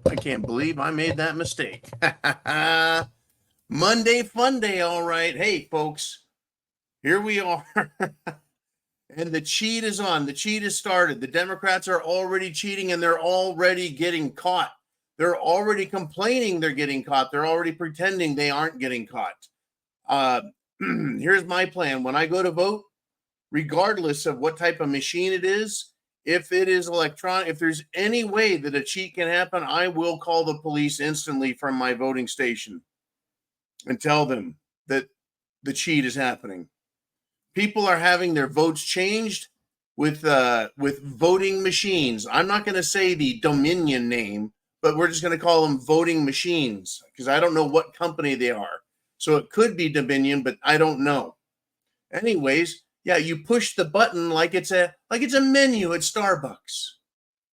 I can't believe I made that mistake. Monday fun day, all right. Hey, folks, here we are. And the cheat is on. The cheat has started. The Democrats are already cheating and they're already getting caught. They're already complaining they're getting caught. They're already pretending they aren't getting caught. Here's my plan. When I go to vote, regardless of what type of machine it is, if it is electronic, if there's any way that a cheat can happen, I will call the police instantly from my voting station and tell them that the cheat is happening. People are having their votes changed with voting machines. I'm not going to say the Dominion name, but we're just going to call them voting machines because I don't know what company they are. So it could be Dominion, but I don't know. Anyways, yeah, you push the button like it's a menu at Starbucks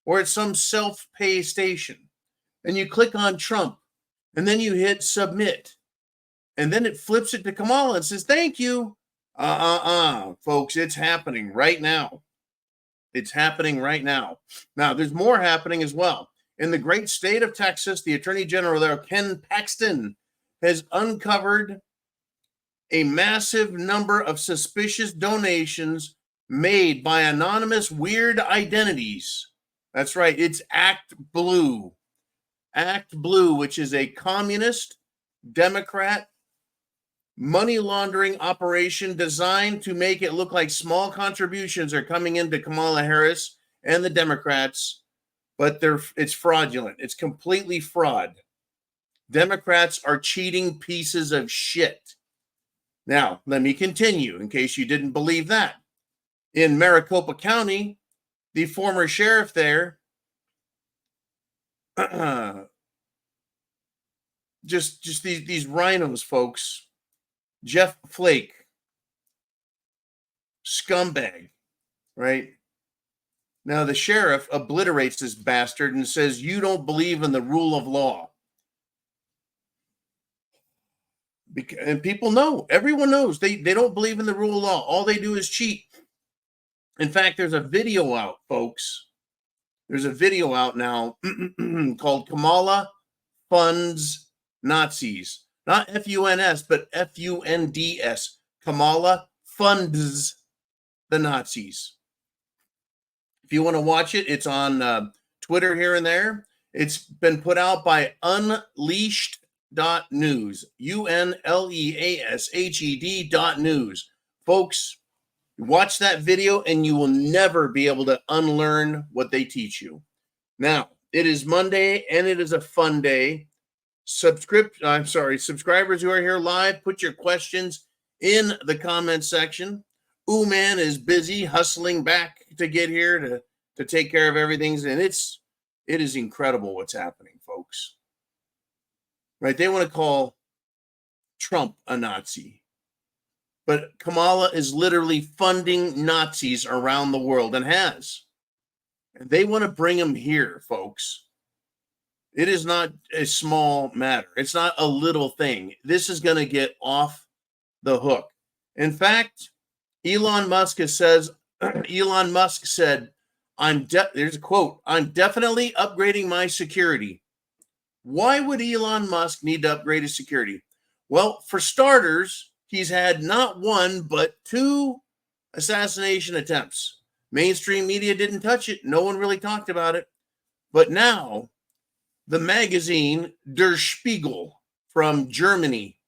or at some self-pay station, and you click on Trump, and then you hit submit, and then it flips it to Kamala and says thank you. Folks, it's happening right now. It's happening right now. Now, there's more happening as well. In the great state of Texas, the Attorney General there, Ken Paxton, has uncovered a massive number of suspicious donations made by anonymous weird identities. That's right. It's Act Blue. Act Blue, which is a communist, Democrat, money laundering operation designed to make it look like small contributions are coming into Kamala Harris and the Democrats, but it's fraudulent. It's completely fraud. Democrats are cheating pieces of shit. Now, let me continue in case you didn't believe that. In Maricopa County, the former sheriff there just these rhinos, folks. Jeff Flake, scumbag, right? Now, the sheriff obliterates this bastard and says, you don't believe in the rule of law. And people know, everyone knows, they don't believe in the rule of law. All they do is cheat. In fact, there's a video out, folks. There's a video out now called Kamala Funds Nazis. Not F-U-N-S, but F-U-N-D-S. Kamala funds the Nazis. If you want to watch it, it's on Twitter here and there. It's been put out by Unleashed.news. UNLEASHED.news. Folks, watch that video and you will never be able to unlearn what they teach you. Now, it is Monday and it is a fun day. Subscribers who are here live, put your questions in the comment section. Man is busy hustling back to get here to take care of everything, and it is incredible what's happening, folks. Right? They want to call Trump a Nazi, but Kamala is literally funding Nazis around the world and has. And they want to bring them here, folks. It is not a small matter. It's not a little thing. This is going to get off the hook. In fact, Elon Musk said, there's a quote, I'm definitely upgrading my security. Why would Elon Musk need to upgrade his security? Well, for starters, he's had not one, but 2 assassination attempts. Mainstream media didn't touch it. No one really talked about it. But now, the magazine Der Spiegel from Germany.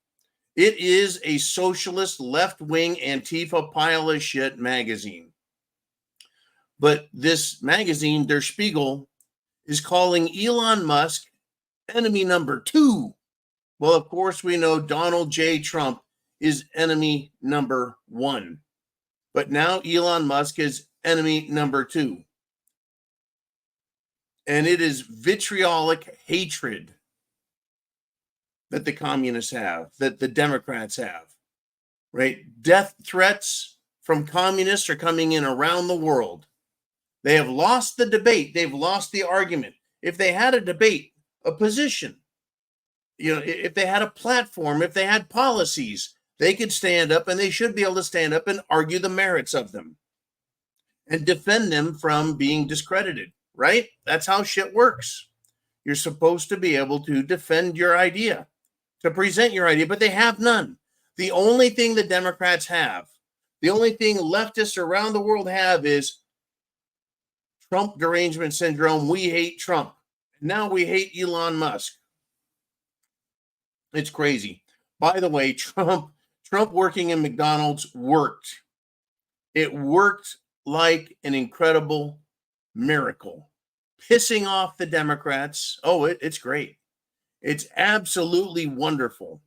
It is a socialist left-wing Antifa pile of shit magazine. But this magazine, Der Spiegel, is calling Elon Musk enemy number 2. Well, of course, we know Donald J. Trump is enemy number 1. But now Elon Musk is enemy number 2. And it is vitriolic hatred that the communists have, that the Democrats have, right? Death threats from communists are coming in around the world. They have lost the debate. They've lost the argument. If they had a debate, a position, if they had a platform, if they had policies, they could stand up, and they should be able to stand up and argue the merits of them and defend them from being discredited. Right? That's how shit works. You're supposed to be able to defend your idea, to present your idea, but they have none. The only thing the Democrats have, the only thing leftists around the world have is Trump derangement syndrome. We hate Trump. Now we hate Elon Musk. It's crazy. By the way, Trump working in McDonald's worked. It worked like an incredible miracle. Pissing off the Democrats. Oh, it's great. It's absolutely wonderful.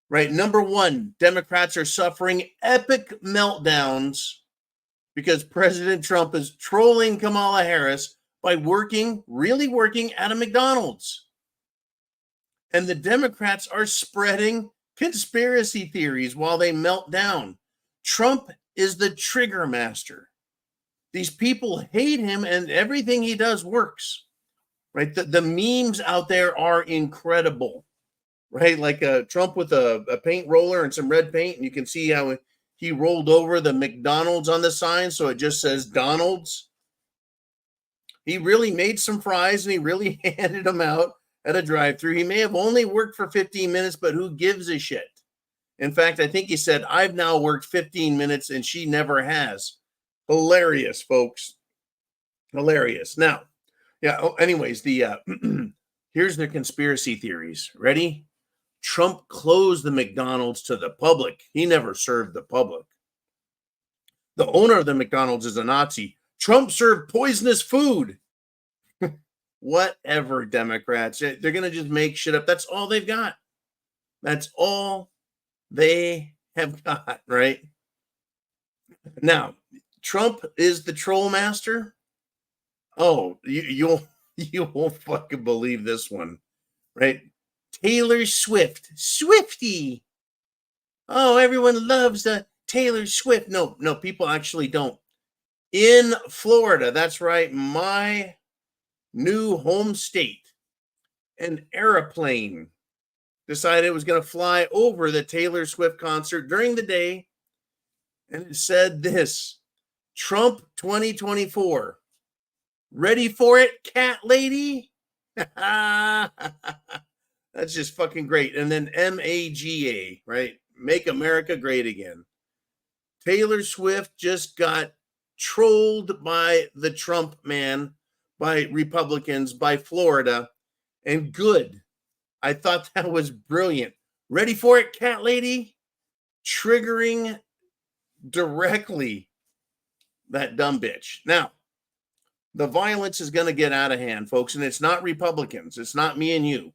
Right? Number one, Democrats are suffering epic meltdowns because President Trump is trolling Kamala Harris by really working at a McDonald's. And the Democrats are spreading conspiracy theories while they melt down. Trump is the trigger master. These people hate him, and everything he does works. Right? The memes out there are incredible. Right? Like Trump with a paint roller and some red paint, and you can see how he rolled over the McDonald's on the sign, so it just says Donald's. He really made some fries, and he really handed them out at a drive-thru. He may have only worked for 15 minutes, but who gives a shit? In fact, I think he said, I've now worked 15 minutes, and she never has. Hilarious, folks. Hilarious. Now, anyways, here's the conspiracy theories. Ready? Trump closed the McDonald's to the public. He never served the public. The owner of the McDonald's is a Nazi. Trump served poisonous food. Whatever, Democrats. They're going to just make shit up. That's all they've got. That's all they have got, right? Now, Trump is the troll master. Oh, you won't fucking believe this one, right? Taylor Swift. Swiftie. Oh, everyone loves Taylor Swift. No, people actually don't. In Florida, that's right, my new home state, an airplane decided it was going to fly over the Taylor Swift concert during the day, and it said this: Trump 2024. Ready for it, cat lady? That's just fucking great. And then MAGA, right? Make America Great Again. Taylor Swift just got trolled by the Trump man, by Republicans, by Florida, and good. I thought that was brilliant. Ready for it, cat lady? Triggering directly that dumb bitch. Now, the violence is going to get out of hand, folks, and it's not Republicans. It's not me and you.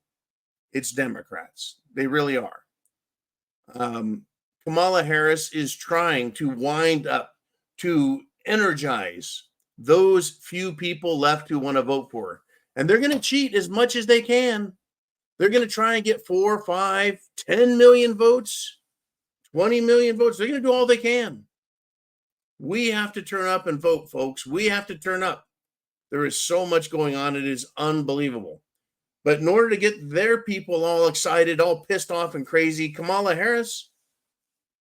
It's Democrats. They really are. Kamala Harris is trying to wind up, to energize those few people left who want to vote for her. And they're going to cheat as much as they can. They're going to try and get 4, 5, 10 million votes, 20 million votes. They're going to do all they can. We have to turn up and vote, folks. We have to turn up. There is so much going on. It is unbelievable. But in order to get their people all excited, all pissed off and crazy, Kamala Harris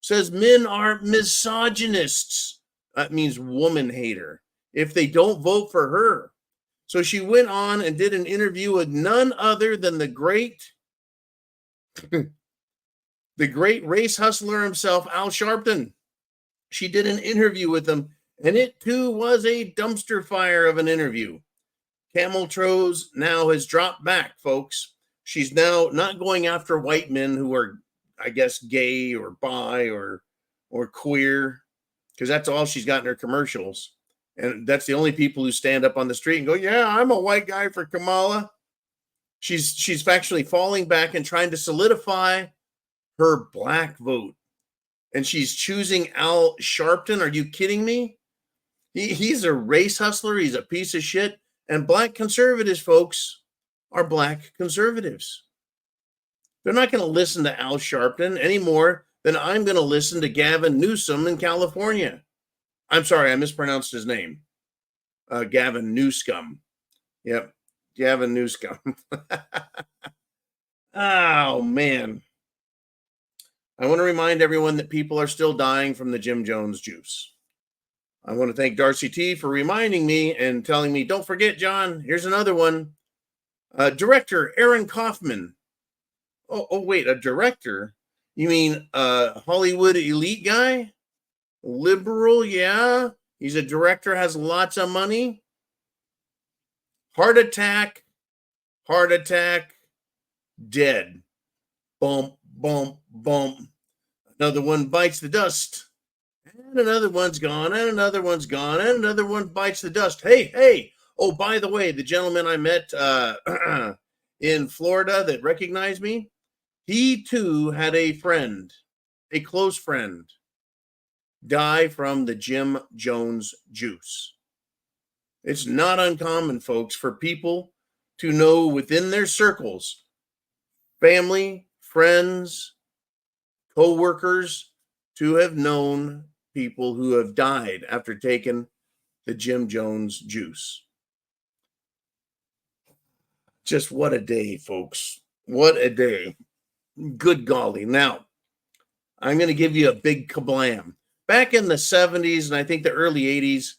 says men are misogynists. That means woman hater if they don't vote for her. So she went on and did an interview with none other than the great race hustler himself, Al Sharpton. She did an interview with him, and it too was a dumpster fire of an interview. Camel Trose now has dropped back, folks. She's now not going after white men who are, I guess, gay or bi or queer, because that's all she's got in her commercials. And that's the only people who stand up on the street and go, yeah, I'm a white guy for Kamala. She's actually falling back and trying to solidify her black vote. And she's choosing Al Sharpton. Are you kidding me? He's a race hustler. He's a piece of shit. And black conservatives, folks, are black conservatives. They're not going to listen to Al Sharpton any more than I'm going to listen to Gavin Newsom in California. I'm sorry, I mispronounced his name. Gavin Newscum. Yep, Gavin Newscum. Oh, man. I want to remind everyone that people are still dying from the Jim Jones juice. I want to thank Darcy T for reminding me and telling me, don't forget, John, here's another one. Director Aaron Kaufman. Oh, wait, a director? You mean Hollywood elite guy? Liberal, yeah. He's a director, has lots of money. Heart attack, dead. Bump, bump, bump. Another one bites the dust. And another one's gone, and another one's gone, and another one bites the dust. Hey. Oh, by the way, the gentleman I met in Florida that recognized me, he too had a friend, a close friend, die from the Jim Jones juice. It's not uncommon, folks, for people to know within their circles, family, friends, co-workers, to have known people who have died after taking the Jim Jones juice. Just what a day, folks. What a day. Good golly. Now, I'm going to give you a big kablam. Back in the 70s and I think the early 80s,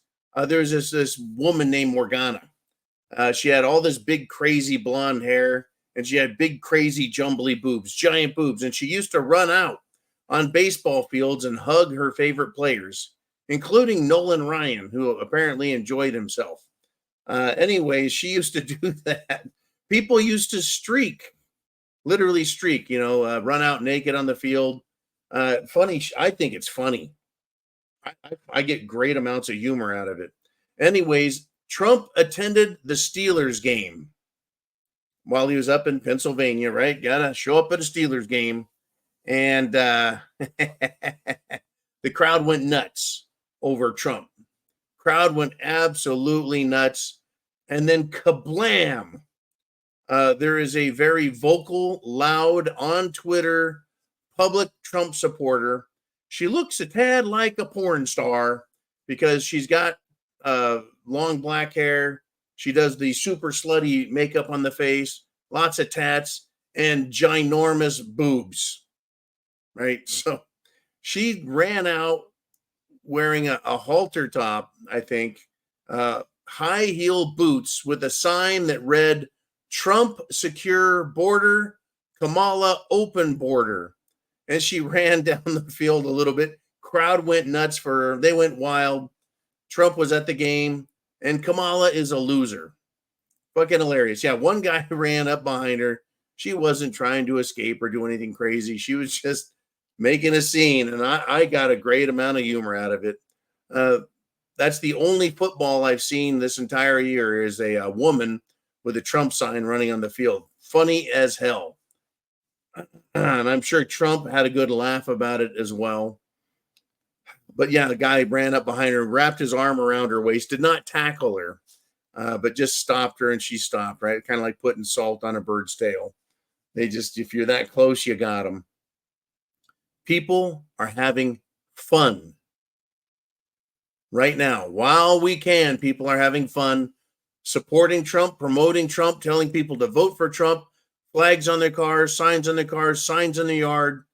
there was this woman named Morgana. She had all this big, crazy blonde hair, and she had big, crazy, jumbly boobs, giant boobs. And she used to run out on baseball fields and hug her favorite players, including Nolan Ryan, who apparently enjoyed himself. Anyways, she used to do that. People used to streak, literally streak, run out naked on the field. Funny. I think it's funny. I get great amounts of humor out of it. Anyways, Trump attended the Steelers game while he was up in Pennsylvania, right? Gotta show up at a Steelers game. And the crowd went nuts over Trump. Crowd went absolutely nuts. And then kablam. There is a very vocal, loud, on Twitter, public Trump supporter. She looks a tad like a porn star because she's got long black hair. She does the super slutty makeup on the face, lots of tats, and ginormous boobs, right? So she ran out wearing a halter top, I think, high heel boots with a sign that read, Trump secure border, Kamala open border. And she ran down the field a little bit. Crowd went nuts for her. They went wild. Trump was at the game, and Kamala is a loser. Fucking hilarious. Yeah, one guy ran up behind her. She wasn't trying to escape or do anything crazy. She was just making a scene, and I got a great amount of humor out of it. That's the only football I've seen this entire year is a woman with a Trump sign running on the field. Funny as hell. And I'm sure Trump had a good laugh about it as well. But yeah, the guy ran up behind her, wrapped his arm around her waist, did not tackle her, but just stopped her and she stopped, right? Kind of like putting salt on a bird's tail. If you're that close, you got them. People are having fun right now. While we can, people are having fun supporting Trump, promoting Trump, telling people to vote for Trump, flags on their cars, signs on their cars, signs in the yard.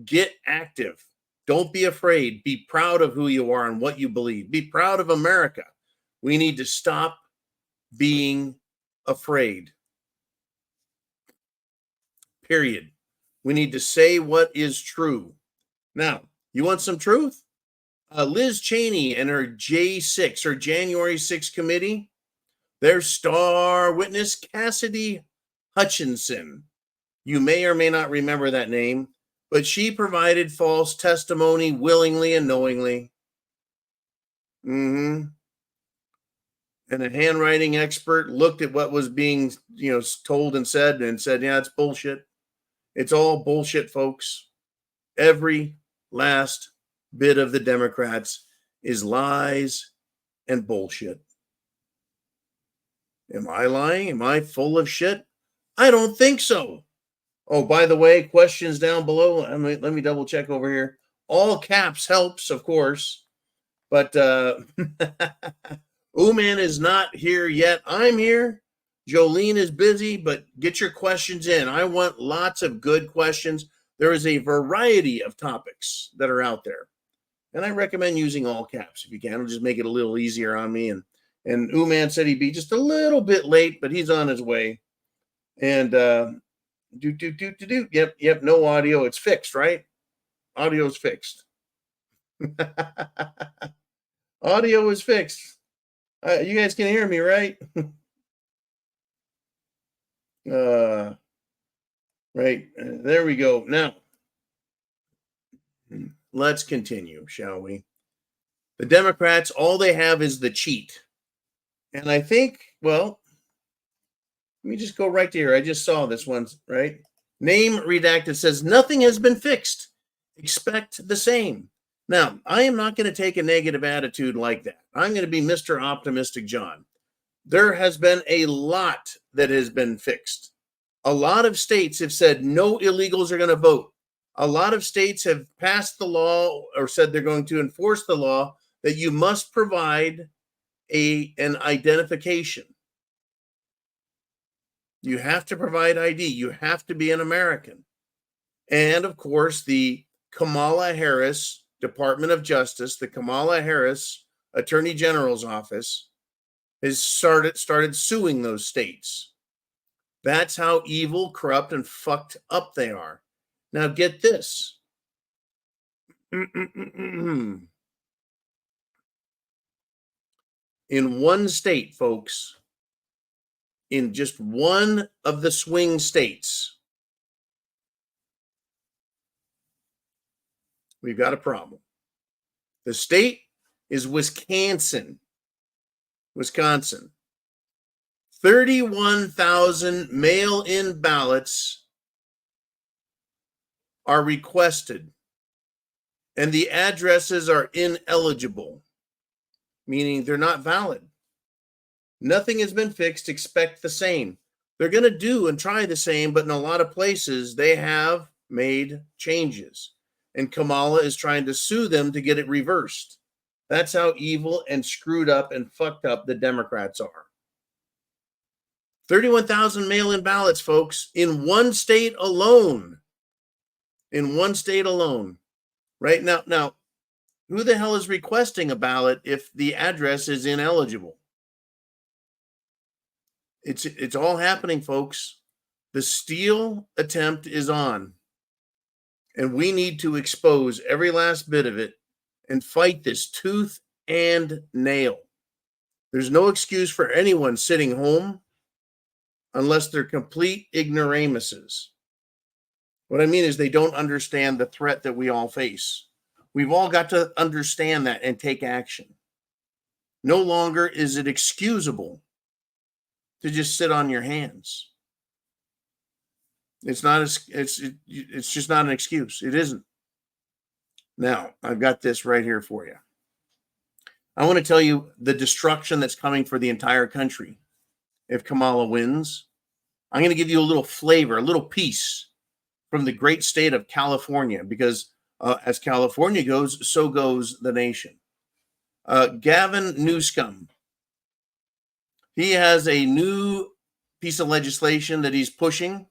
Get active. Don't be afraid. Be proud of who you are and what you believe. Be proud of America. We need to stop being afraid. Period. We need to say what is true. Now, you want some truth? Liz Cheney and her J6, her January 6th committee, their star witness, Cassidy Hutchinson. You may or may not remember that name, but she provided false testimony willingly and knowingly. And a handwriting expert looked at what was being, told and said, yeah, it's bullshit. It's all bullshit, folks. Every last bit of the Democrats is lies and bullshit. Am I lying? Am I full of shit? I don't think so. Oh, by the way, questions down below. Let me double check over here. All caps helps, of course. But Uman is not here yet. I'm here. Jolene is busy, but get your questions in. I want lots of good questions. There is a variety of topics that are out there. And I recommend using all caps if you can. It'll just make it a little easier on me. And Uman said he'd be just a little bit late, but he's on his way. And Yep, no audio. It's fixed, right? Audio's fixed. Audio is fixed. You guys can hear me, right? Right. There we go. Now, let's continue, shall we? The Democrats, all they have is the cheat. And I think, well, let me just go right to here. I just saw this one, right? Name redacted says nothing has been fixed. Expect the same. Now, I am not going to take a negative attitude like that. I'm going to be Mr. Optimistic John. There has been a lot that has been fixed. A lot of states have said no illegals are going to vote. A lot of states have passed the law or said they're going to enforce the law that you must provide an identification. You have to provide ID. You have to be an American. And of course, the Kamala Harris Department of Justice, the Kamala Harris Attorney General's office, has started suing those states. That's how evil, corrupt, and fucked up they are. Now get this. In one state, folks, in just one of the swing states, we've got a problem. The state is Wisconsin. 31,000 mail-in ballots are requested, and the addresses are ineligible, meaning they're not valid. Nothing has been fixed. Expect the same. They're going to do and try the same, but in a lot of places, they have made changes. And Kamala is trying to sue them to get it reversed. That's how evil and screwed up and fucked up the Democrats are. 31,000 mail-in ballots, folks, in one state alone. In one state alone. Right now, who the hell is requesting a ballot if the address is ineligible? It's all happening, folks. The steal attempt is on. And we need to expose every last bit of it and fight this tooth and nail. There's no excuse for anyone sitting home unless they're complete ignoramuses. What I mean is they don't understand the threat that we all face. We've all got to understand that and take action. No longer is it excusable to just sit on your hands. It's just not an excuse. It isn't. Now, I've got this right here for you. I want to tell you the destruction that's coming for the entire country if Kamala wins. I'm going to give you a little flavor, a little piece from the great state of California, because as California goes, so goes the nation. Gavin Newsom, he has a new piece of legislation that he's pushing,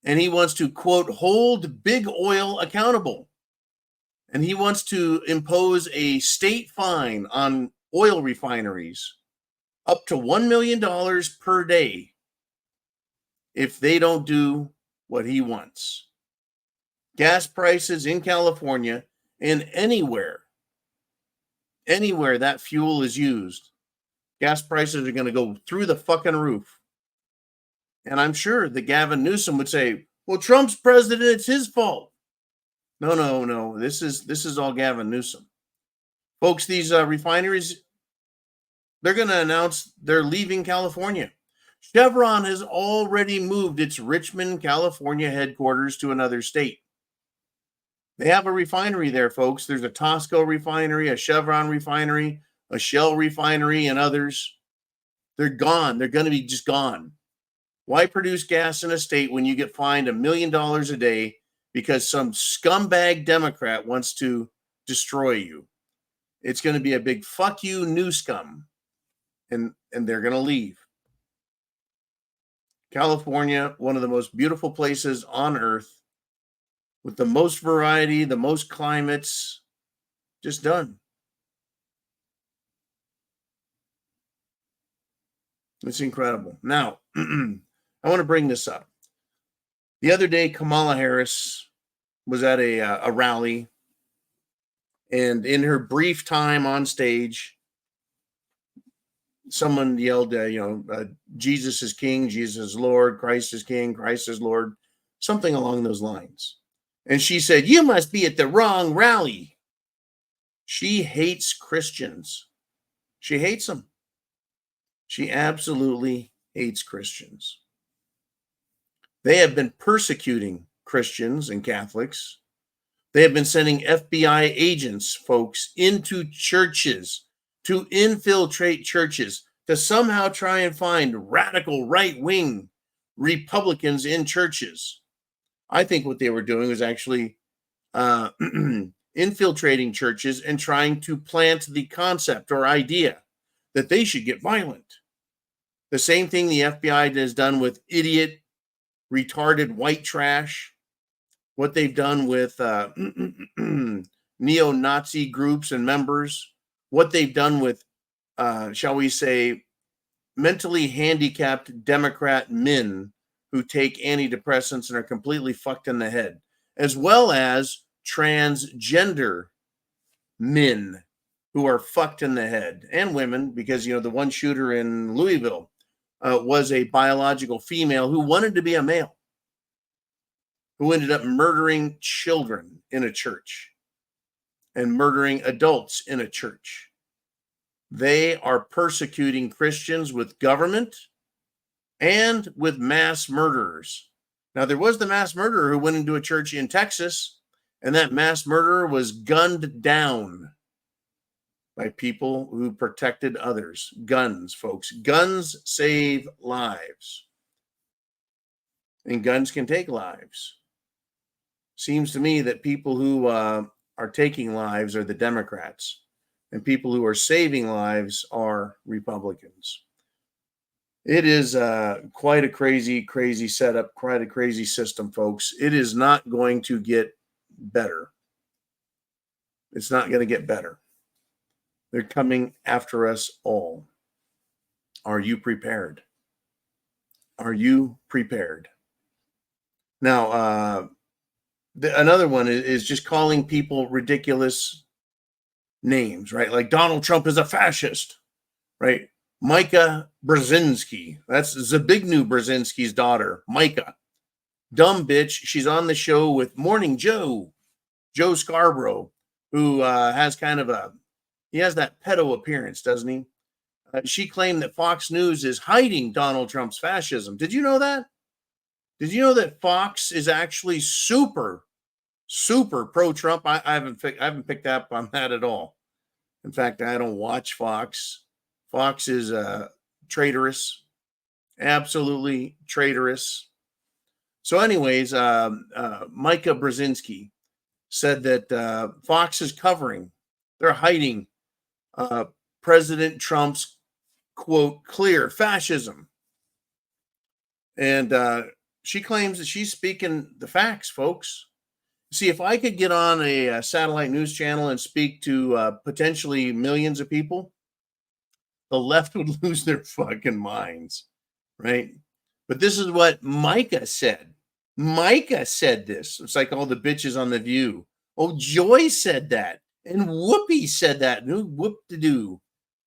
and he wants to, quote, hold big oil accountable. And he wants to impose a state fine on oil refineries up to $1 million per day if they don't do what he wants. Gas prices in California and anywhere that fuel is used, gas prices are going to go through the fucking roof. And I'm sure that Gavin Newsom would say, well, Trump's president, it's his fault. No. This is all Gavin Newsom. Folks, these refineries, they're going to announce they're leaving California. Chevron has already moved its Richmond, California headquarters to another state. They have a refinery there, folks. There's a Tosco refinery, a Chevron refinery, a Shell refinery, and others. They're gone. They're going to be just gone. Why produce gas in a state when you get fined $1 million a day because some scumbag Democrat wants to destroy you? It's going to be a big fuck you, new scum. And they're going to leave. California, one of the most beautiful places on earth, with the most variety, the most climates, just done. It's incredible. Now, I want to bring this up. The other day, Kamala Harris was at a rally, and in her brief time on stage, someone yelled, Jesus is King, Jesus is Lord, Christ is King, Christ is Lord, something along those lines. And she said, "You must be at the wrong rally." She hates Christians. She hates them. She absolutely hates Christians. They have been persecuting Christians and Catholics. They have been sending FBI agents, folks, into churches to infiltrate churches to somehow try and find radical right-wing Republicans in churches. I think what they were doing was actually infiltrating churches and trying to plant the concept or idea that they should get violent. The same thing the FBI has done with idiot, retarded white trash, what they've done with neo-Nazi groups and members, what they've done with, shall we say, mentally handicapped Democrat men who take antidepressants and are completely fucked in the head, as well as transgender men who are fucked in the head, and women, because, the one shooter in Louisville was a biological female who wanted to be a male, who ended up murdering children in a church and murdering adults in a church. They are persecuting Christians with government and with mass murderers. Now, there was the mass murderer who went into a church in Texas, and that mass murderer was gunned down by people who protected others. Guns, folks. Guns save lives. And guns can take lives. Seems to me that people who are taking lives are the Democrats, and people who are saving lives are Republicans. It is quite a crazy, crazy setup, quite a crazy system, folks. It is not going to get better. It's not going to get better. They're coming after us all. Are you prepared? Are you prepared? Now, another one is just calling people ridiculous names, right? Like Donald Trump is a fascist, right? Micah Brzezinski. That's Zbigniew Brzezinski's daughter, Micah. Dumb bitch. She's on the show with Morning Joe Scarborough, who has he has that pedo appearance, doesn't he? She claimed that Fox News is hiding Donald Trump's fascism. Did you know that? Did you know that Fox is actually super pro-Trump? I haven't picked up on that at all. In fact, I don't watch Fox. Fox is traitorous, absolutely traitorous. So, anyways, Micah Brzezinski said that Fox is covering, they're hiding President Trump's, quote, clear fascism. And she claims that she's speaking the facts, folks. See, if I could get on a satellite news channel and speak to potentially millions of people, the left would lose their fucking minds, right? But this is what Micah said. Micah said this. It's like all the bitches on The View. Oh, Joy said that. And Whoopi said that. Whoop-de-doo.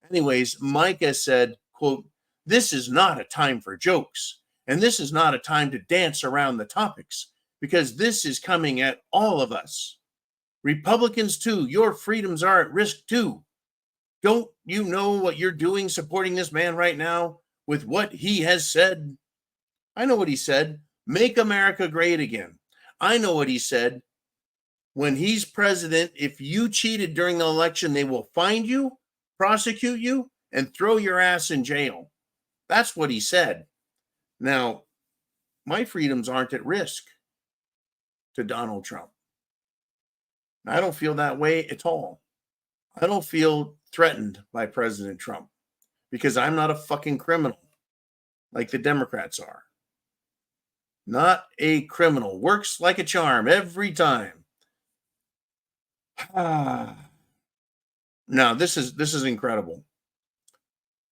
Anyways, Micah said, quote, "This is not a time for jokes. And this is not a time to dance around the topics, because this is coming at all of us. Republicans, too. Your freedoms are at risk, too. Don't you know what you're doing supporting this man right now with what he has said?" I know what he said. Make America great again. I know what he said. When he's president, if you cheated during the election, they will find you, prosecute you, and throw your ass in jail. That's what he said. Now, my freedoms aren't at risk to Donald Trump. I don't feel that way at all. I don't feel threatened by President Trump because I'm not a fucking criminal like the Democrats are. Not a criminal. Works like a charm every time. Now, this is incredible.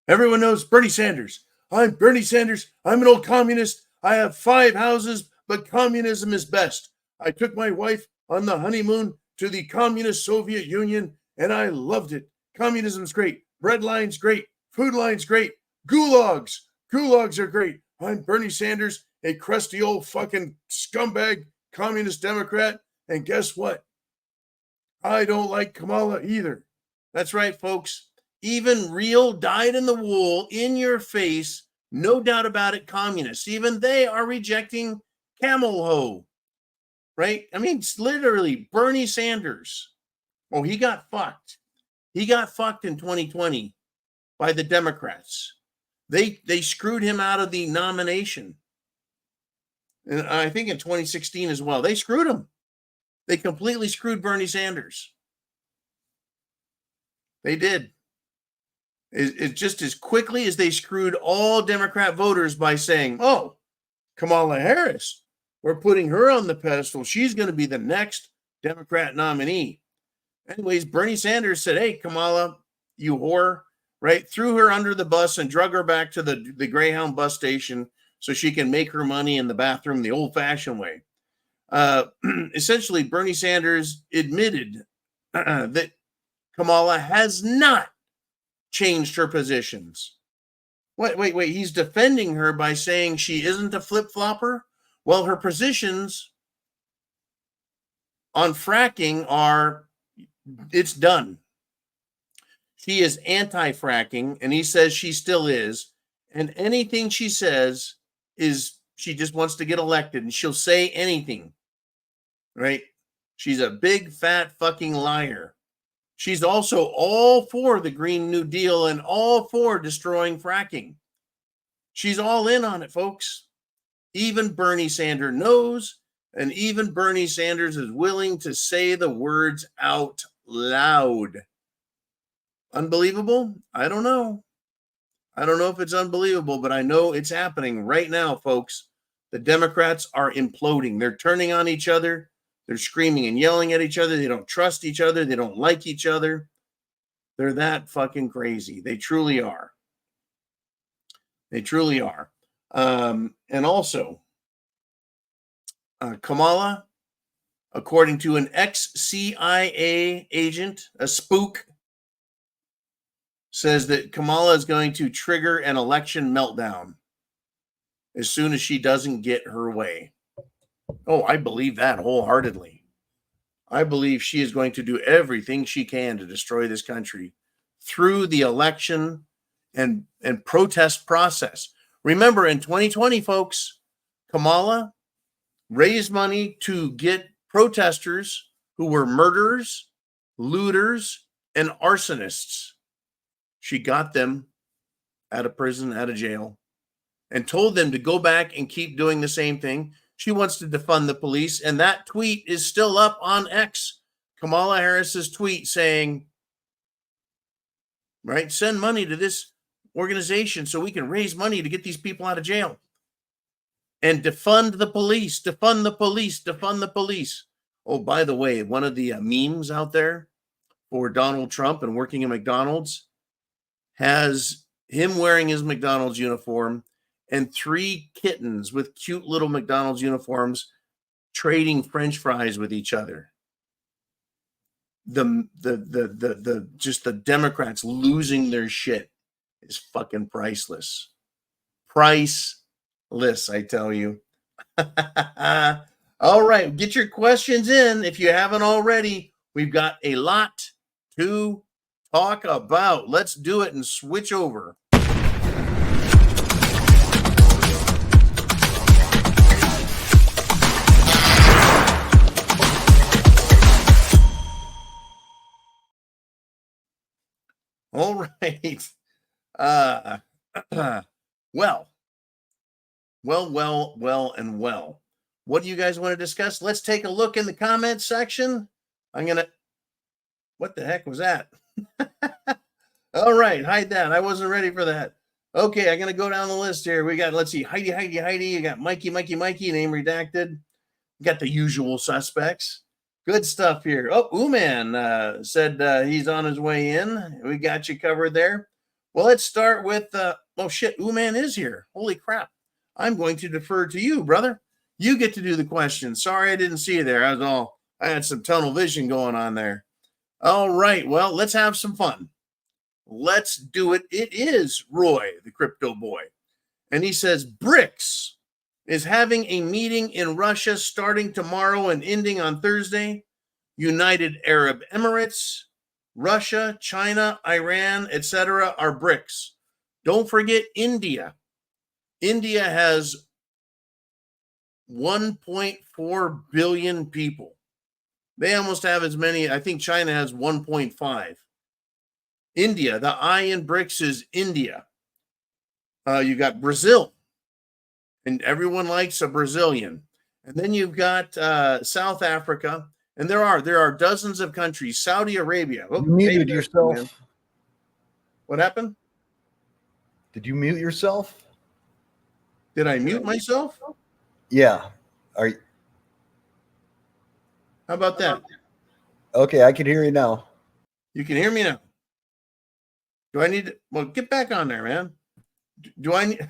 Everyone knows Bernie Sanders. I'm Bernie Sanders. I'm an old communist. I have 5 houses, but communism is best. I took my wife on the honeymoon to the communist Soviet Union, and I loved it. Communism's great. Bread line's great. Food line's great. Gulags. Gulags are great. I'm Bernie Sanders, a crusty old fucking scumbag communist Democrat. And guess what? I don't like Kamala either. That's right, folks. Even real dyed-in-the-wool, in-your-face, no doubt about it, communists, even they are rejecting camel hoe, right? I mean, it's literally Bernie Sanders. Oh, he got fucked. He got fucked in 2020 by the Democrats. They screwed him out of the nomination. And I think in 2016 as well. They screwed him. They completely screwed Bernie Sanders. They did. It's just as quickly as they screwed all Democrat voters by saying, oh, Kamala Harris, we're putting her on the pedestal. She's going to be the next Democrat nominee. Anyways, Bernie Sanders said, hey, Kamala, you whore, right? Threw her under the bus and drug her back to the Greyhound bus station so she can make her money in the bathroom the old-fashioned way. Essentially, Bernie Sanders admitted that Kamala has not changed her positions. Wait. He's defending her by saying she isn't a flip-flopper. Well, her positions on fracking are, it's done. She is anti-fracking, and he says she still is. And anything she says is she just wants to get elected, and she'll say anything, right? She's a big, fat fucking liar. She's also all for the Green New Deal and all for destroying fracking. She's all in on it, folks. Even Bernie Sanders knows, and even Bernie Sanders is willing to say the words out loud. Unbelievable? I don't know. I don't know if it's unbelievable, but I know it's happening right now, folks. The Democrats are imploding. They're turning on each other. They're screaming and yelling at each other. They don't trust each other. They don't like each other. They're that fucking crazy. They truly are. They truly are. And also, Kamala, according to an ex-CIA agent, a spook, says that Kamala is going to trigger an election meltdown as soon as she doesn't get her way. Oh, I believe that wholeheartedly. I believe she is going to do everything she can to destroy this country through the election and protest process. Remember, in 2020, folks, Kamala raised money to get protesters who were murderers, looters, and arsonists. She got them out of prison, out of jail, and told them to go back and keep doing the same thing. She wants to defund the police, and that tweet is still up on X. Kamala Harris's tweet saying, right, send money to this organization so we can raise money to get these people out of jail. And defund the police, defund the police, defund the police. Oh, by the way, one of the memes out there for Donald Trump and working at McDonald's has him wearing his McDonald's uniform and 3 kittens with cute little McDonald's uniforms trading French fries with each other. Just the Democrats losing their shit is fucking priceless. Priceless, I tell you. All right, get your questions in if you haven't already. We've got a lot to talk about. Let's do it and switch over. All right. Well. What do you guys want to discuss? Let's take a look in the comments section. What the heck was that? All right, hide that. I wasn't ready for that. Okay, I'm going to go down the list here. We got, let's see, Heidi. You got Mikey, name redacted. You got the usual suspects. Good stuff here. Oh, Uman said he's on his way in. We got you covered there. Well, let's start with, oh shit, Uman is here. Holy crap. I'm going to defer to you, brother. You get to do the questions. Sorry I didn't see you there. I had some tunnel vision going on there. All right. Well, let's have some fun. Let's do it. It is Roy, the crypto boy. And he says BRICS is having a meeting in Russia starting tomorrow and ending on Thursday. United Arab Emirates, Russia, China, Iran, etc. are BRICS. Don't forget India. India has 1.4 billion people. They almost have as many. I think China has 1.5. India, the I in BRICS is India. You got Brazil, and everyone likes a Brazilian. And then you've got South Africa, and there are dozens of countries. Saudi Arabia. Oh, you muted yourself. Man. What happened? Did you mute yourself? Did I mute myself? Yeah. Are you? How about that? Okay, I can hear you now. You can hear me now. Do I need to? Well, get back on there, man. Do I need?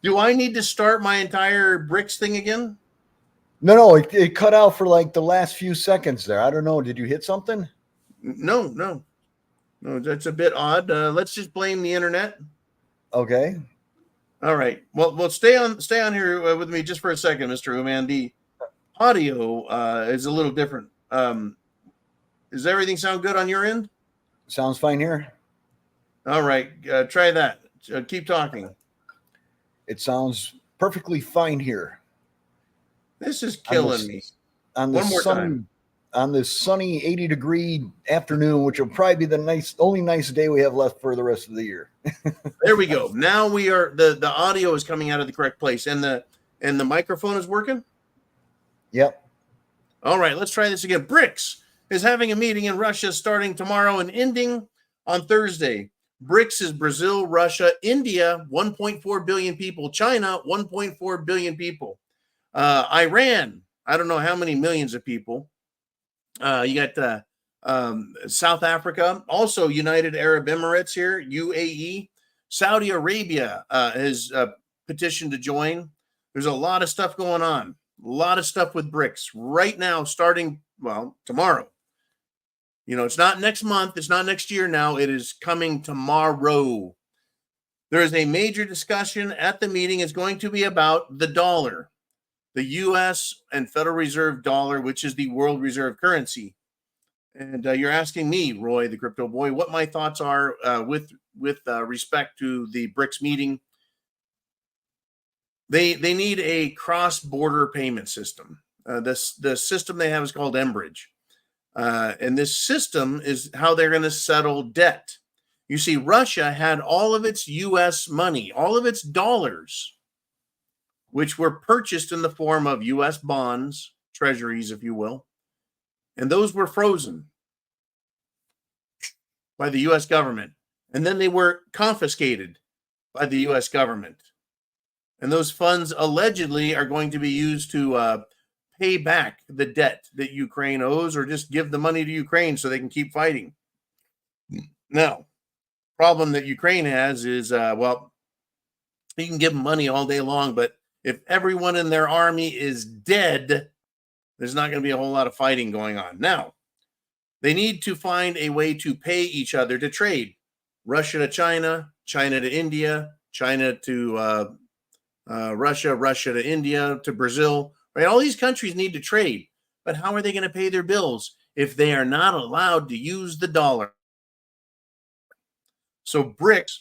Do I need to start my entire BRICS thing again? No, it cut out for like the last few seconds there. I don't know. Did you hit something? No, that's a bit odd. Let's just blame the internet. Okay. All right. Well, stay on here with me just for a second, Mr. Uman. The audio is a little different. Does everything sound good on your end? Sounds fine here. All right. Try that. Keep talking. It sounds perfectly fine here. This is killing me. One more time. On this sunny 80-degree afternoon, which will probably be the only nice day we have left for the rest of the year. There we go. Now we are the audio is coming out of the correct place, and the microphone is working. Yep. All right, let's try this again. BRICS is having a meeting in Russia starting tomorrow and ending on Thursday. BRICS is Brazil, Russia, India, 1.4 billion people, China, 1.4 billion people, Iran, I don't know how many millions of people. You got South Africa, also United Arab Emirates here, UAE. Saudi Arabia has petitioned to join. There's a lot of stuff going on, a lot of stuff with BRICS right now, starting, well, tomorrow. You know, it's not next month, it's not next year now, it is coming tomorrow. There is a major discussion at the meeting. It's going to be about the dollar, the U.S. and Federal Reserve dollar, which is the world reserve currency. And you're asking me, Roy, the crypto boy, what my thoughts are with respect to the BRICS meeting. They need a cross-border payment system. The system they have is called Enbridge. And this system is how they're going to settle debt. You see, Russia had all of its U.S. money, all of its dollars, which were purchased in the form of U.S. bonds, treasuries, if you will. And those were frozen by the U.S. government. And then they were confiscated by the U.S. government. And those funds allegedly are going to be used to pay back the debt that Ukraine owes, or just give the money to Ukraine so they can keep fighting. Now, problem that Ukraine has is, well, you can give them money all day long, but if everyone in their army is dead, there's not going to be a whole lot of fighting going on. Now, they need to find a way to pay each other to trade. Russia to China, China to India, China to Russia, Russia to India, to Brazil. Right? All these countries need to trade. But how are they going to pay their bills if they are not allowed to use the dollar? So BRICS,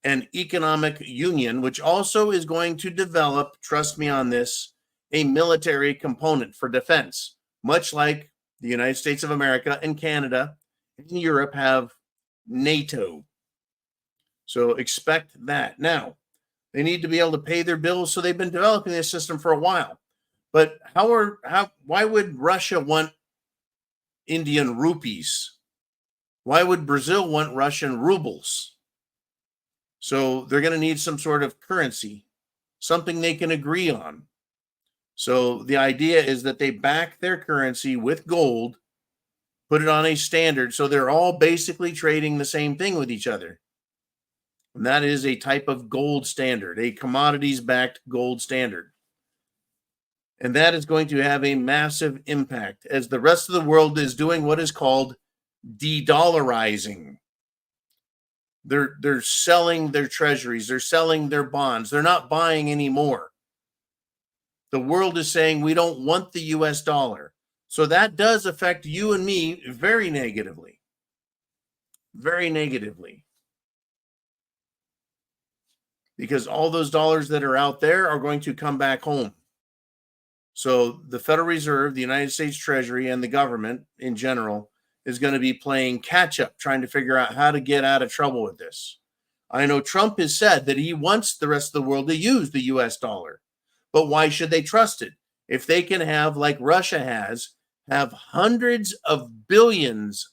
an economic union, which also is going to develop, trust me on this, a military component for defense, much like the United States of America and Canada and Europe have NATO. So expect that. Now, they need to be able to pay their bills, so they've been developing this system for a while. But why would Russia want Indian rupees? Why would Brazil want Russian rubles? So they're going to need some sort of currency, something they can agree on. So the idea is that they back their currency with gold, put it on a standard. So they're all basically trading the same thing with each other. And that is a type of gold standard, a commodities-backed gold standard. And that is going to have a massive impact as the rest of the world is doing what is called de-dollarizing. They're selling their treasuries. They're selling their bonds. They're not buying anymore. The world is saying we don't want the US dollar. So that does affect you and me very negatively. Very negatively. Because all those dollars that are out there are going to come back home. So the Federal Reserve, the United States Treasury, and the government in general is going to be playing catch up, trying to figure out how to get out of trouble with this. I know Trump has said that he wants the rest of the world to use the US dollar. But why should they trust it? If they can have, like Russia has, have hundreds of billions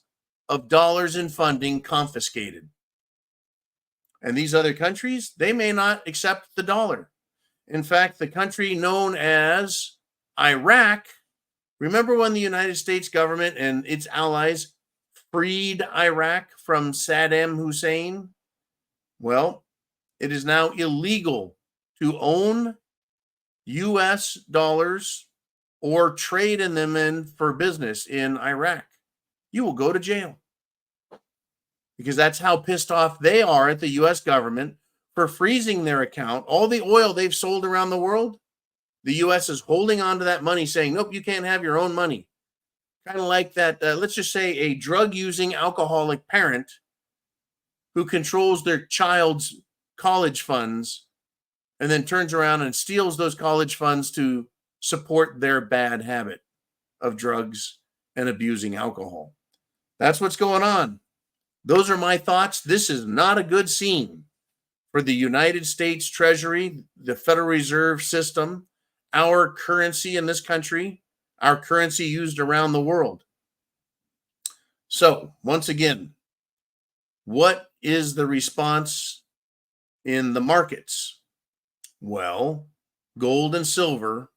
of dollars in funding confiscated. And these other countries, they may not accept the dollar. In fact, the country known as Iraq, remember when the United States government and its allies freed Iraq from Saddam Hussein? Well, it is now illegal to own US dollars or trade in them in for business in Iraq. You will go to jail. Because that's how pissed off they are at the US government for freezing their account. All the oil they've sold around the world, the US is holding on to that money saying, nope, you can't have your own money. Kind of like that, let's just say a drug-using alcoholic parent who controls their child's college funds and then turns around and steals those college funds to support their bad habit of drugs and abusing alcohol. That's what's going on. Those are my thoughts. This is not a good scene for the United States Treasury, the Federal Reserve System, our currency in this country, our currency used around the world. So, once again, what is the response in the markets? Well, gold and silver,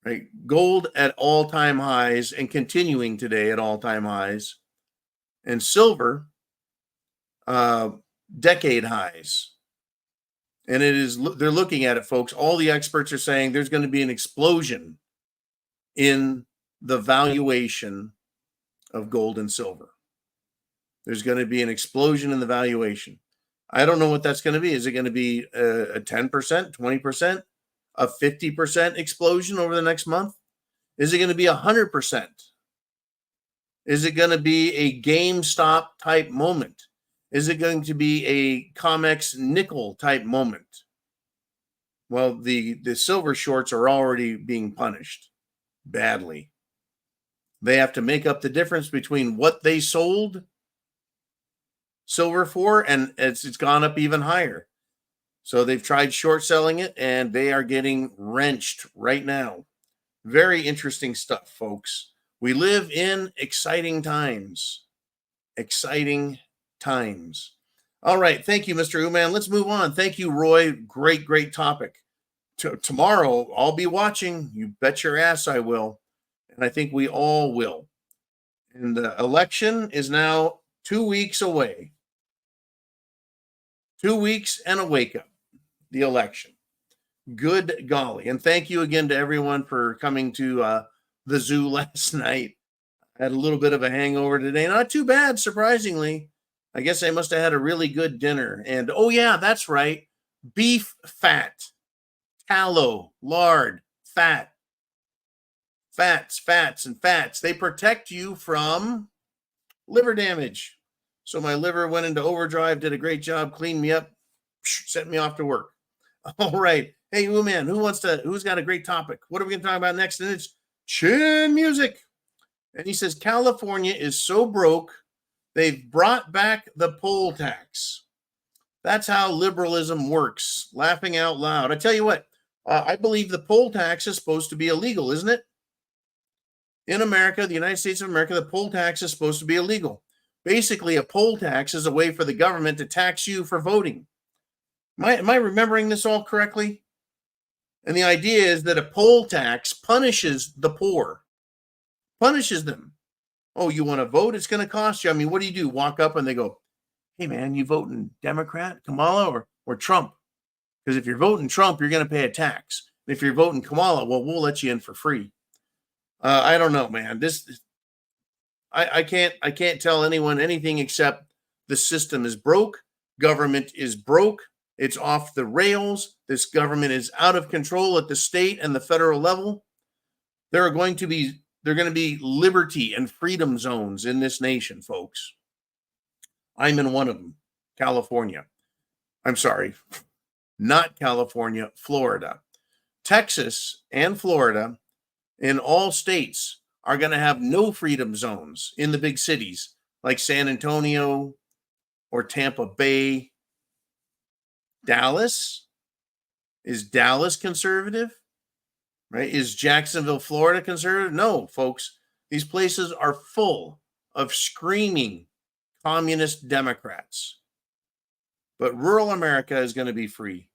right? Gold at all-time highs and continuing today at all-time highs, and silver, decade highs. And they're looking at it, folks. All the experts are saying there's going to be an explosion in the valuation of gold and silver. There's going to be an explosion in the valuation. I don't know what that's going to be. Is it going to be a 10%, 20%, a 50% explosion over the next month? Is it going to be 100%? Is it going to be a GameStop type moment? Is it going to be a COMEX nickel type moment? Well, the silver shorts are already being punished badly. They have to make up the difference between what they sold silver for, and it's gone up even higher. So they've tried short selling it, and they are getting wrenched right now. Very interesting stuff, folks. We live in exciting times. Exciting times. All right. Thank you, Mr. Uman. Let's move on. Thank you, Roy. Great topic. Tomorrow, I'll be watching. You bet your ass I will. And I think we all will. And the election is now 2 weeks away. 2 weeks and a wake up. The election. Good golly. And thank you again to everyone for coming to the zoo last night. I had a little bit of a hangover today. Not too bad, surprisingly. I guess I must have had a really good dinner. And oh yeah, that's right. Beef fat, tallow, lard, fat, fats, and fats. They protect you from liver damage. So my liver went into overdrive, did a great job, cleaned me up, sent me off to work. All right. Hey, man, who's got a great topic? What are we going to talk about next? And it's chin music. And he says, California is so broke, they've brought back the poll tax. That's how liberalism works. Laughing out loud. I tell you what, I believe the poll tax is supposed to be illegal, isn't it? In America, the United States of America, the poll tax is supposed to be illegal. Basically, a poll tax is a way for the government to tax you for voting. Am I remembering this all correctly? And the idea is that a poll tax punishes the poor, punishes them. Oh, you want to vote? It's going to cost you. I mean, what do? Walk up and they go, hey, man, you voting Democrat, Kamala, or Trump? Because if you're voting Trump, you're going to pay a tax. If you're voting Kamala, well, we'll let you in for free. I don't know, man. I can't tell anyone anything except the system is broke. Government is broke. It's off the rails. This government is out of control at the state and the federal level. There are going to be liberty and freedom zones in this nation, folks. I'm in one of them, California. I'm sorry, not California, Florida. Texas and Florida, in all states, are going to have no freedom zones in the big cities like San Antonio or Tampa Bay. Dallas? Is Dallas conservative? Right? Is Jacksonville, Florida conservative? No, folks. These places are full of screaming communist Democrats. But rural America is going to be free.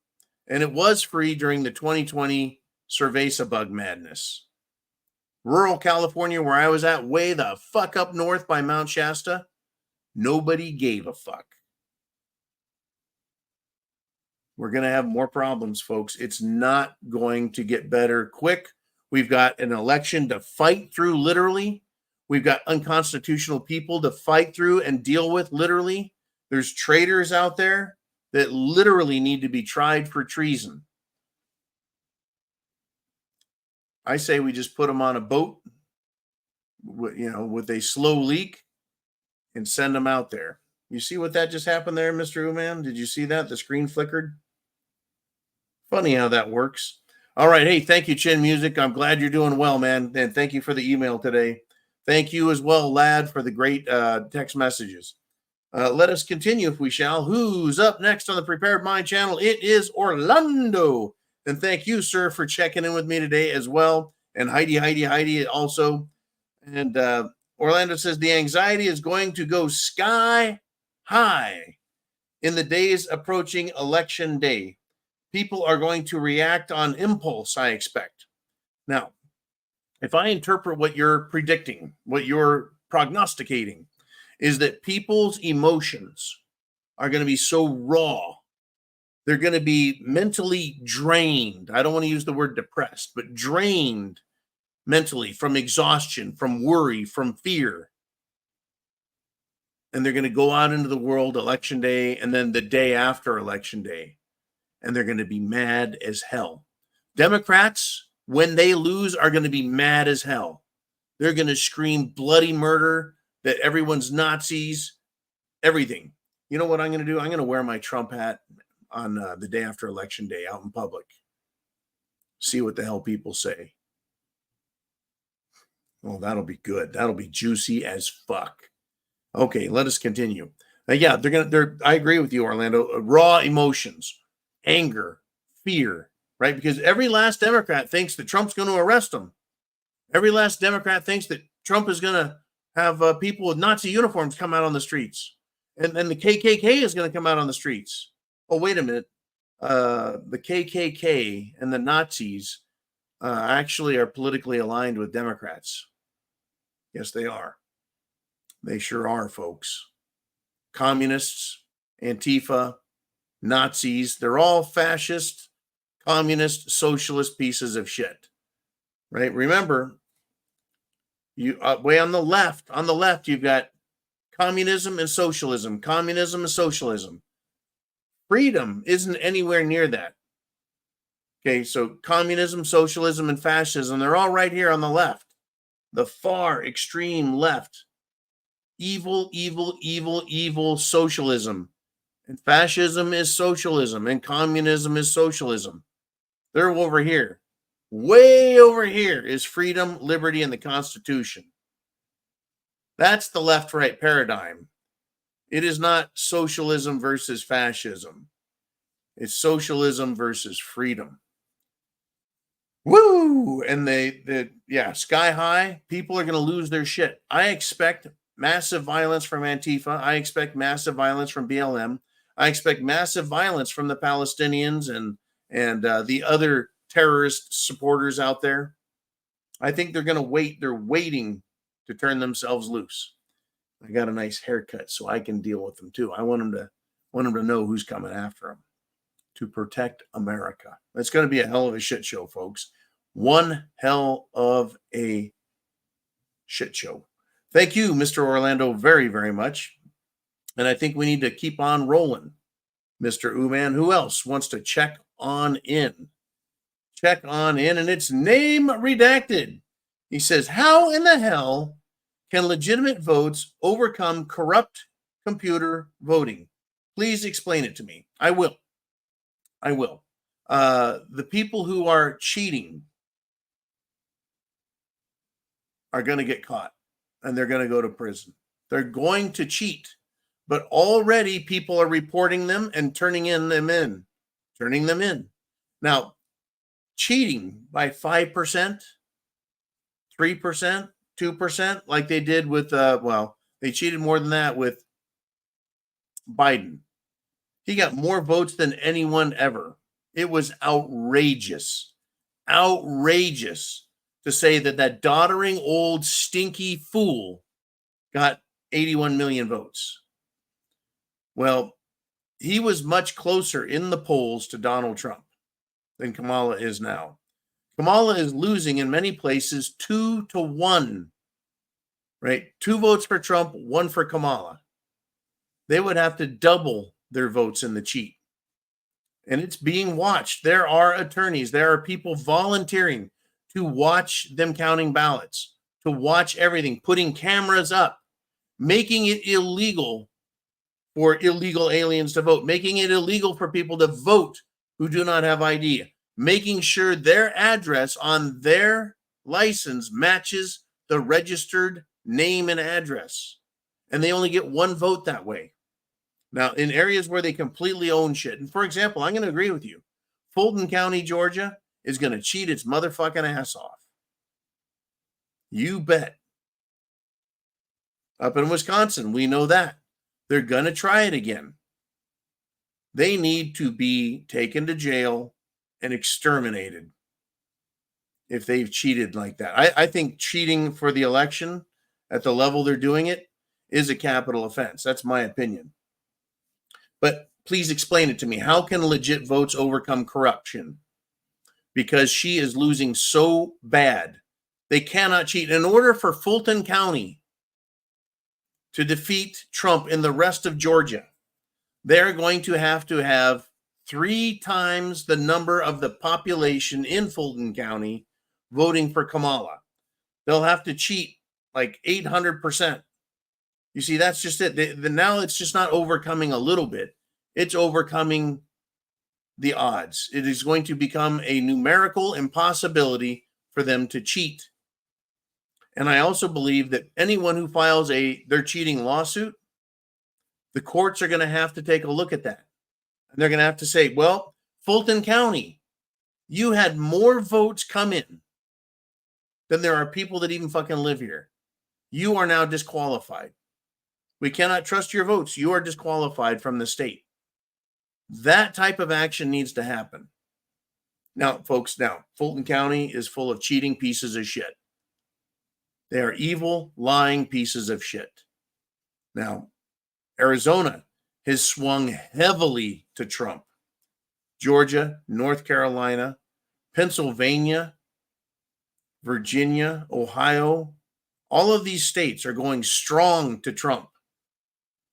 And it was free during the 2020 Cerveza bug madness. Rural California, where I was at, way the fuck up north by Mount Shasta, nobody gave a fuck. We're going to have more problems, folks. It's not going to get better quick. We've got an election to fight through, literally. We've got unconstitutional people to fight through and deal with, literally. There's traitors out there that literally need to be tried for treason. I say we just put them on a boat, with a slow leak and send them out there. You see what that just happened there, Mr. Uman? Did you see that? The screen flickered. Funny how that works. All right. Hey, thank you, Chin Music. I'm glad you're doing well, man. And thank you for the email today. Thank you as well, Lad, for the great text messages. Let us continue, if we shall. Who's up next on the Prepared Mind channel? It is Orlando. And thank you, sir, for checking in with me today as well. And Heidi also. And Orlando says the anxiety is going to go sky high in the days approaching election day. People are going to react on impulse, I expect. Now, if I interpret what you're predicting, what you're prognosticating, is that people's emotions are going to be so raw. They're going to be mentally drained. I don't want to use the word depressed, but drained mentally from exhaustion, from worry, from fear. And they're going to go out into the world election day and then the day after election day. And they're going to be mad as hell. Democrats, when they lose, are going to be mad as hell. They're going to scream bloody murder, that everyone's Nazis, everything. You know what I'm going to do? I'm going to wear my Trump hat on the day after election day out in public. See what the hell people say. Oh, that'll be good. That'll be juicy as fuck. Okay, let us continue. Yeah, I agree with you, Orlando. Raw emotions, anger, fear, right? Because every last Democrat thinks that Trump's going to arrest them. Every last Democrat thinks that Trump is going to have people with Nazi uniforms come out on the streets. And then the KKK is going to come out on the streets. Oh, wait a minute. The KKK and the Nazis actually are politically aligned with Democrats. Yes, they are. They sure are, folks. Communists, Antifa, Nazis, they're all fascist, communist, socialist pieces of shit. Right? Remember, you way on the left, you've got communism and socialism. Communism and socialism. Freedom isn't anywhere near that. Okay, so communism, socialism, and fascism, they're all right here on the left. The far extreme left. Evil, evil, evil, evil socialism. And fascism is socialism, and communism is socialism. They're over here. Way over here is freedom, liberty, and the Constitution. That's the left-right paradigm. It is not socialism versus fascism. It's socialism versus freedom. Woo! And sky high. People are going to lose their shit. I expect massive violence from Antifa. I expect massive violence from BLM. I expect massive violence from the Palestinians and the other terrorist supporters out there. I think they're going to wait. They're waiting to turn themselves loose. I got a nice haircut so I can deal with them too. I want them to know who's coming after them to protect America. It's going to be a hell of a shit show, folks. One hell of a shit show. Thank you, Mr. Orlando, very, very much. And I think we need to keep on rolling. Mr. Uman, who else wants to check on in? Check on in, and it's name redacted. He says, how in the hell can legitimate votes overcome corrupt computer voting? Please explain it to me. I will. The people who are cheating are going to get caught, and they're going to go to prison. They're going to cheat, but already people are reporting them and turning them in. Now, cheating by 5%, 3%, 2%, like they did with, they cheated more than that with Biden. He got more votes than anyone ever. It was outrageous to say that doddering old stinky fool got 81 million votes. Well, he was much closer in the polls to Donald Trump than Kamala is now. Kamala is losing in many places 2-1, right? 2 votes for Trump, 1 for Kamala. They would have to double their votes in the cheat. And it's being watched. There are attorneys, there are people volunteering to watch them counting ballots, to watch everything, putting cameras up, making it illegal for illegal aliens to vote, making it illegal for people to vote who do not have ID, making sure their address on their license matches the registered name and address. And they only get 1 vote that way. Now, in areas where they completely own shit, and for example, I'm going to agree with you, Fulton County, Georgia is going to cheat its motherfucking ass off. You bet. Up in Wisconsin, we know that. They're going to try it again. They need to be taken to jail and exterminated if they've cheated like that. I think cheating for the election at the level they're doing it is a capital offense. That's my opinion. But please explain it to me. How can legit votes overcome corruption? Because she is losing so bad. They cannot cheat. In order for Fulton County to defeat Trump in the rest of Georgia, they're going to have 3 times the number of the population in Fulton County voting for Kamala. They'll have to cheat like 800%. You see, that's just it. Now it's just not overcoming a little bit. It's overcoming the odds. It is going to become a numerical impossibility for them to cheat. And I also believe that anyone who files their cheating lawsuit, the courts are going to have to take a look at that. And they're going to have to say, well, Fulton County, you had more votes come in than there are people that even fucking live here. You are now disqualified. We cannot trust your votes. You are disqualified from the state. That type of action needs to happen. Now, folks, Fulton County is full of cheating pieces of shit. They are evil, lying pieces of shit. Now, Arizona has swung heavily to Trump. Georgia, North Carolina, Pennsylvania, Virginia, Ohio, all of these states are going strong to Trump.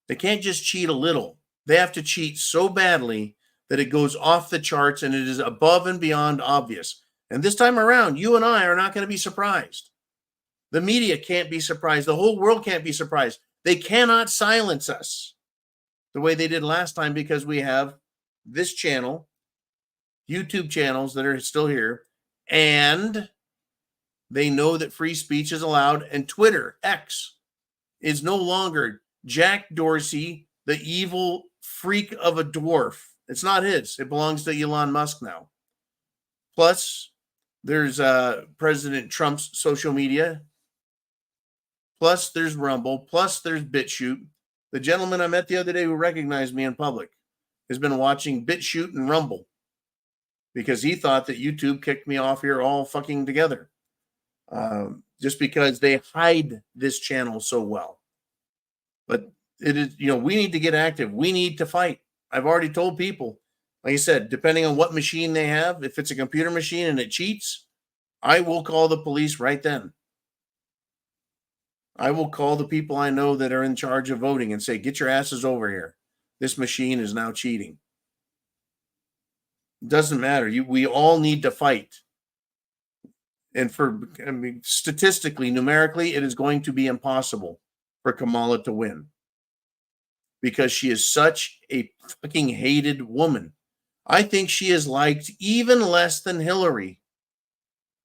They can't just cheat a little. They have to cheat so badly that it goes off the charts and it is above and beyond obvious. And this time around, you and I are not going to be surprised. The media can't be surprised. The whole world can't be surprised. They cannot silence us the way they did last time because we have this channel, YouTube channels that are still here, and they know that free speech is allowed, and Twitter, X, is no longer Jack Dorsey, the evil freak of a dwarf. It's not his. It belongs to Elon Musk now. Plus, there's President Trump's social media. Plus, there's Rumble. Plus, there's BitChute. The gentleman I met the other day who recognized me in public has been watching BitChute and Rumble because he thought that YouTube kicked me off here all fucking together. just because they hide this channel so well. But it is, we need to get active. We need to fight. I've already told people, like I said, depending on what machine they have, if it's a computer machine and it cheats, I will call the police right then. I will call the people I know that are in charge of voting and say, get your asses over here. This machine is now cheating. It doesn't matter. We all need to fight. And statistically, numerically, it is going to be impossible for Kamala to win because she is such a fucking hated woman. I think she is liked even less than Hillary,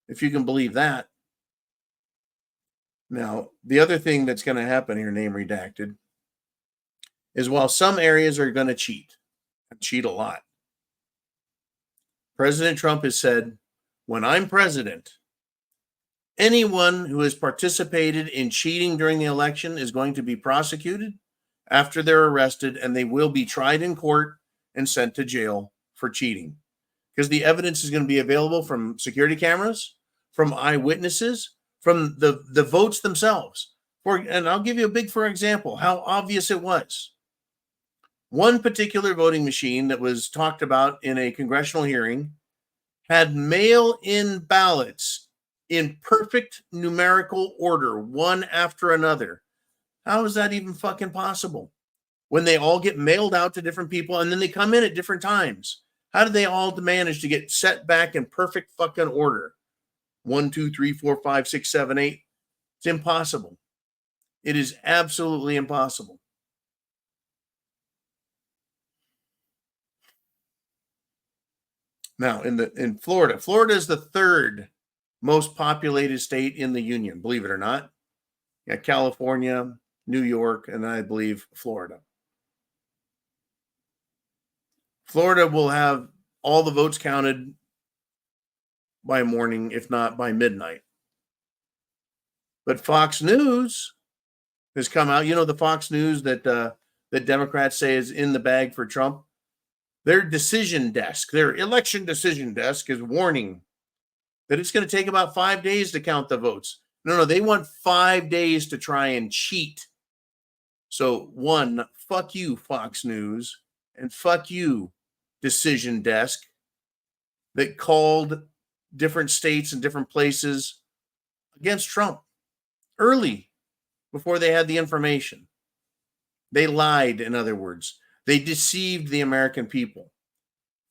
if you can believe that. Now, the other thing that's going to happen here, name redacted, is while some areas are going to cheat a lot, President Trump has said, when I'm president, anyone who has participated in cheating during the election is going to be prosecuted after they're arrested, and they will be tried in court and sent to jail for cheating. Because the evidence is going to be available from security cameras, from eyewitnesses, from the votes themselves. And I'll give you a big, for example, how obvious it was. One particular voting machine that was talked about in a congressional hearing had mail-in ballots in perfect numerical order, one after another. How is that even fucking possible? When they all get mailed out to different people and then they come in at different times. How did they all manage to get set back in perfect fucking order? 1, 2, 3, 4, 5, 6, 7, 8. It's impossible. It is absolutely impossible. Now, in Florida, Florida is the third most populated state in the union, believe it or not. Yeah, California, New York, and I believe Florida. Florida will have all the votes counted by morning, if not by midnight. But Fox News has come out. You know, the Fox News that Democrats say is in the bag for Trump. Their decision desk, their election decision desk, is warning that it's going to take about 5 days to count the votes. No, they want 5 days to try and cheat. So, one, fuck you, Fox News, and fuck you, decision desk, that called different states and different places against Trump early before they had the information. They lied, in other words. They deceived the American people.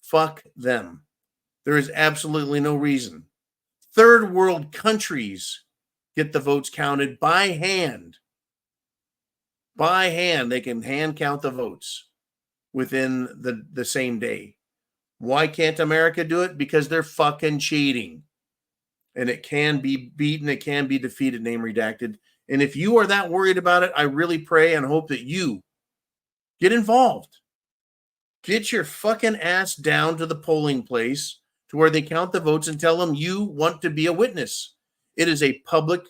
Fuck them. There is absolutely no reason. Third world countries get the votes counted by hand. By hand, they can hand count the votes within the same day. Why can't America do it? Because they're fucking cheating. And it can be beaten, it can be defeated, name redacted. And if you are that worried about it, I really pray and hope that you get involved. Get your fucking ass down to the polling place to where they count the votes and tell them you want to be a witness. It is a public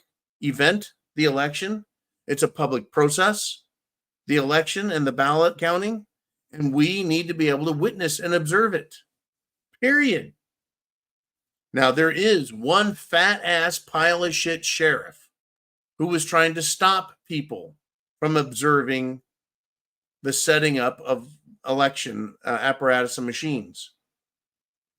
event, the election. It's a public process, the election and the ballot counting. And we need to be able to witness and observe it. Period. Now, there is one fat ass pile of shit sheriff who was trying to stop people from observing the setting up of election apparatus and machines.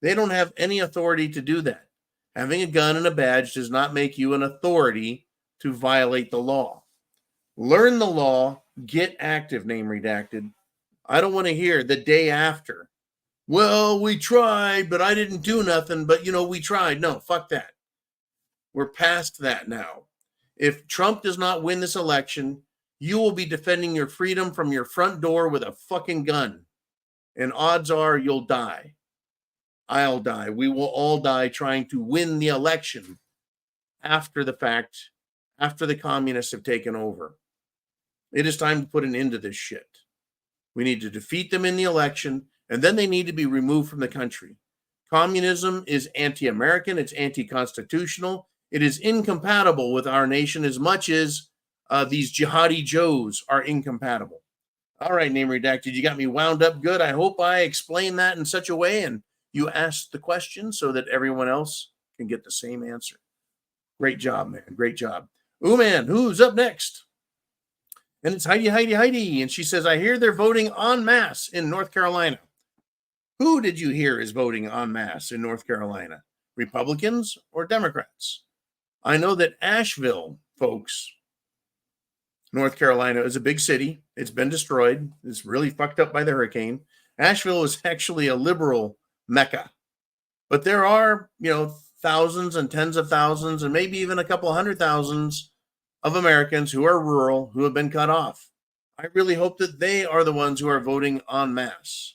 They don't have any authority to do that. Having a gun and a badge does not make you an authority to violate the law. Learn the law, get active, name redacted. I don't want to hear the day after. Well, we tried, but I didn't do nothing. But, we tried. No, fuck that. We're past that now. If Trump does not win this election, you will be defending your freedom from your front door with a fucking gun. And odds are you'll die. I'll die. We will all die trying to win the election after the fact, after the communists have taken over. It is time to put an end to this shit. We need to defeat them in the election, and then they need to be removed from the country. Communism is anti-American. It's anti-constitutional. It is incompatible with our nation as much as these jihadi Joes are incompatible. All right, name redacted. You got me wound up good. I hope I explained that in such a way and you asked the question so that everyone else can get the same answer. Great job, man. Great job. Ooh, man, who's up next? And it's Heidi. And she says, I hear they're voting en masse in North Carolina. Who did you hear is voting en masse in North Carolina? Republicans or Democrats? I know that Asheville, folks, North Carolina is a big city. It's been destroyed. It's really fucked up by the hurricane. Asheville is actually a liberal mecca. But there are, thousands and tens of thousands and maybe even a couple 100,000 of Americans who are rural, who have been cut off. I really hope that they are the ones who are voting en masse.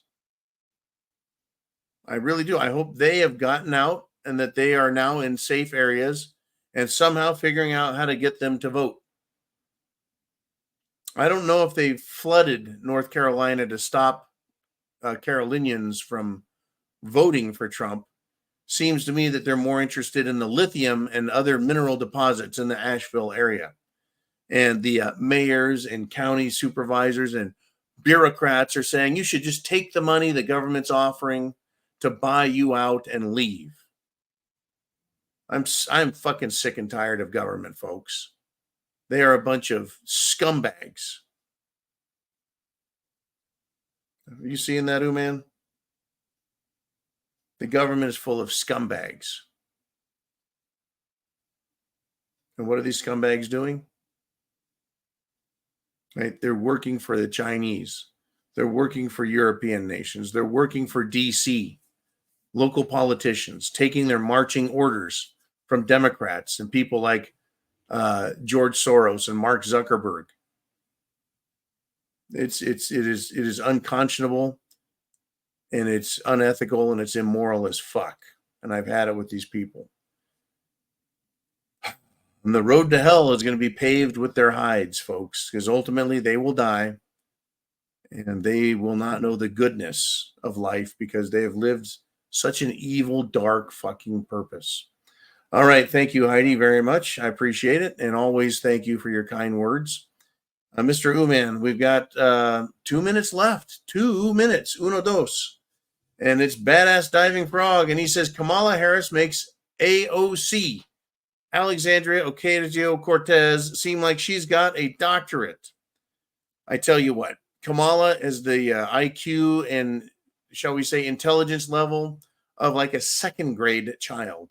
I really do. I hope they have gotten out and that they are now in safe areas and somehow figuring out how to get them to vote. I don't know if they flooded North Carolina to stop Carolinians from voting for Trump. Seems to me that they're more interested in the lithium and other mineral deposits in the Asheville area. And the mayors and county supervisors and bureaucrats are saying you should just take the money the government's offering to buy you out and leave. I'm fucking sick and tired of government, folks. They are a bunch of scumbags. Are you seeing that, man? The government is full of scumbags. And what are these scumbags doing? Right? They're working for the Chinese. They're working for European nations. They're working for DC, local politicians, taking their marching orders from Democrats and people like George Soros and Mark Zuckerberg. It is unconscionable, and it's unethical, and it's immoral as fuck. And I've had it with these people. And the road to hell is going to be paved with their hides, folks, because ultimately they will die, and they will not know the goodness of life because they have lived such an evil, dark fucking purpose. All right. Thank you, Heidi, very much. I appreciate it. And always thank you for your kind words. Mr. Uman, we've got 2 minutes left. 2 minutes. Uno, dos. And it's Badass Diving Frog. And he says, Kamala Harris makes AOC, Alexandria Ocasio-Cortez, seem like she's got a doctorate. I tell you what, Kamala is the IQ and, shall we say, intelligence level of like a second grade child.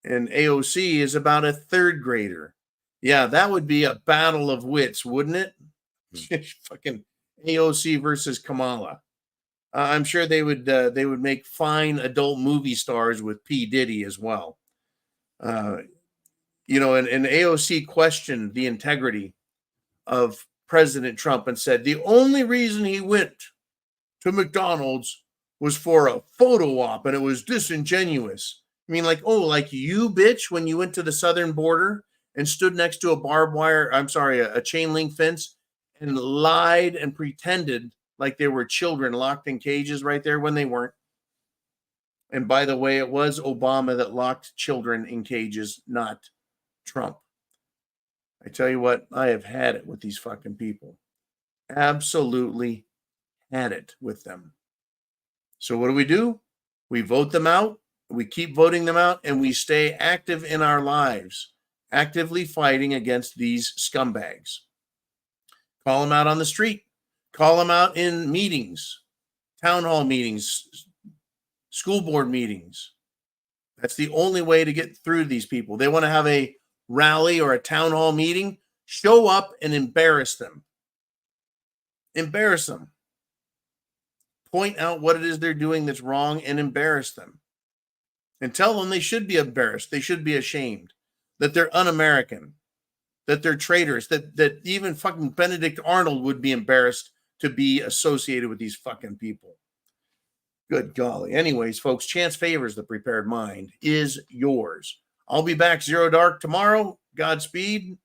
And AOC is about a third grader. Yeah, that would be a battle of wits, wouldn't it? Fucking AOC versus Kamala. I'm sure they would make fine adult movie stars with P. Diddy as well. And AOC questioned the integrity of President Trump and said the only reason he went to McDonald's was for a photo op and it was disingenuous. I mean, like you, bitch, when you went to the southern border and stood next to a chain link fence and lied and pretended like they were children locked in cages right there when they weren't. And by the way, it was Obama that locked children in cages, not Trump. I tell you what, I have had it with these fucking people. Absolutely had it with them. So what do? We vote them out. We keep voting them out, and we stay active in our lives, actively fighting against these scumbags. Call them out on the street. Call them out in meetings, town hall meetings, school board meetings. That's the only way to get through these people. They want to have a rally or a town hall meeting. Show up and embarrass them. Embarrass them. Point out what it is they're doing that's wrong and embarrass them. And tell them they should be embarrassed. They should be ashamed that they're un-American, that they're traitors, that even fucking Benedict Arnold would be embarrassed to be associated with these fucking people. Good golly. Anyways, folks, chance favors the prepared mind is yours. I'll be back 0 dark tomorrow. Godspeed.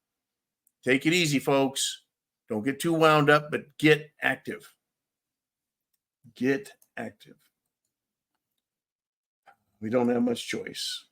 Take it easy, folks. Don't get too wound up, but get active. Get active. We don't have much choice.